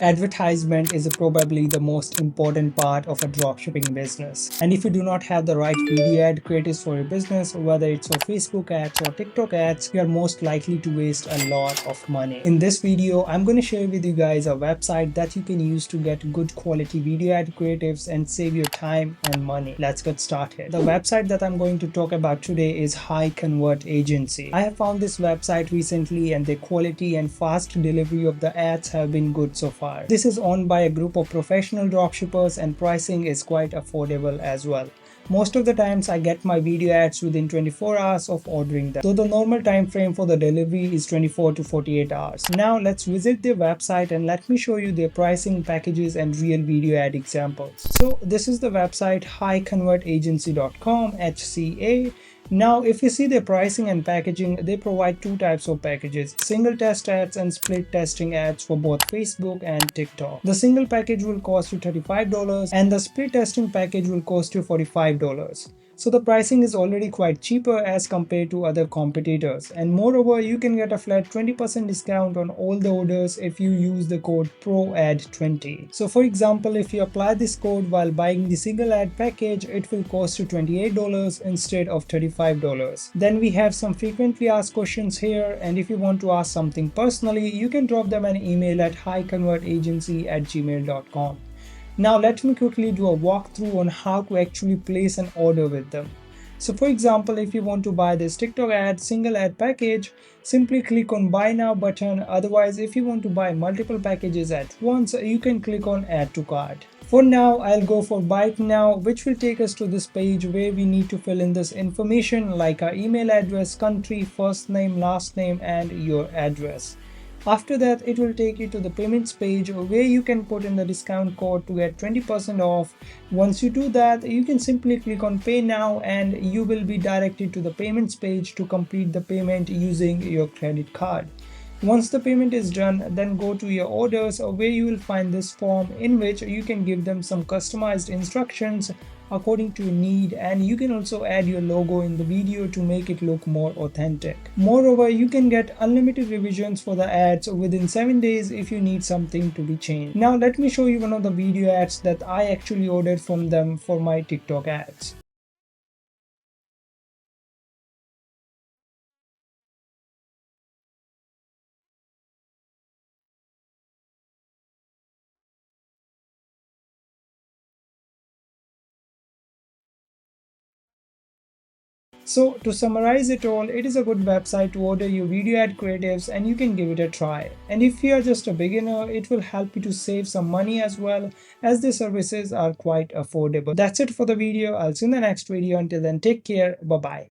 Advertisement is probably the most important part of a dropshipping business. And if you do not have the right video ad creatives for your business, whether it's for Facebook ads or TikTok ads, you are most likely to waste a lot of money. In this video, I'm going to share with you guys a website that you can use to get good quality video ad creatives and save your time and money. Let's get started. The website that I'm going to talk about today is High Convert Agency. I have found this website recently and the quality and fast delivery of the ads have been good so far. This is owned by a group of professional dropshippers and pricing is quite affordable as well. Most of the times I get my video ads within 24 hours of ordering them. So the normal time frame for the delivery is 24 to 48 hours. Now let's visit their website and let me show you their pricing, packages and real video ad examples. So this is the website highconvertagency.com, HCA. Now, if you see their pricing and packaging, they provide two types of packages: single test ads and split testing ads for both Facebook and TikTok. The single package will cost you $35 and the split testing package will cost you $45. So the pricing is already quite cheaper as compared to other competitors, and moreover you can get a flat 20% discount on all the orders if you use the code PROAD20. So for example, if you apply this code while buying the single ad package, it will cost you $28 instead of $35. Then we have some frequently asked questions here, and if you want to ask something personally, you can drop them an email at highconvertagency@gmail.com. Now let me quickly do a walkthrough on how to actually place an order with them. So for example, if you want to buy this TikTok ad single ad package, simply click on buy now button. Otherwise, if you want to buy multiple packages at once, you can click on add to cart. For now, I'll go for buy it now, which will take us to this page where we need to fill in this information like our email address, country, first name, last name and your address. After that, it will take you to the payments page where you can put in the discount code to get 20% off. Once you do that, you can simply click on pay now and you will be directed to the payments page to complete the payment using your credit card. Once the payment is done, then go to your orders where you will find this form in which you can give them some customized instructions according to your need, and you can also add your logo in the video to make it look more authentic. Moreover, you can get unlimited revisions for the ads within 7 days if you need something to be changed. Now let me show you one of the video ads that I actually ordered from them for my TikTok ads. So to summarize it all, it is a good website to order your video ad creatives and you can give it a try. And if you are just a beginner, it will help you to save some money as well, as the services are quite affordable. That's it for the video. I'll see you in the next video. Until then, take care. Bye bye.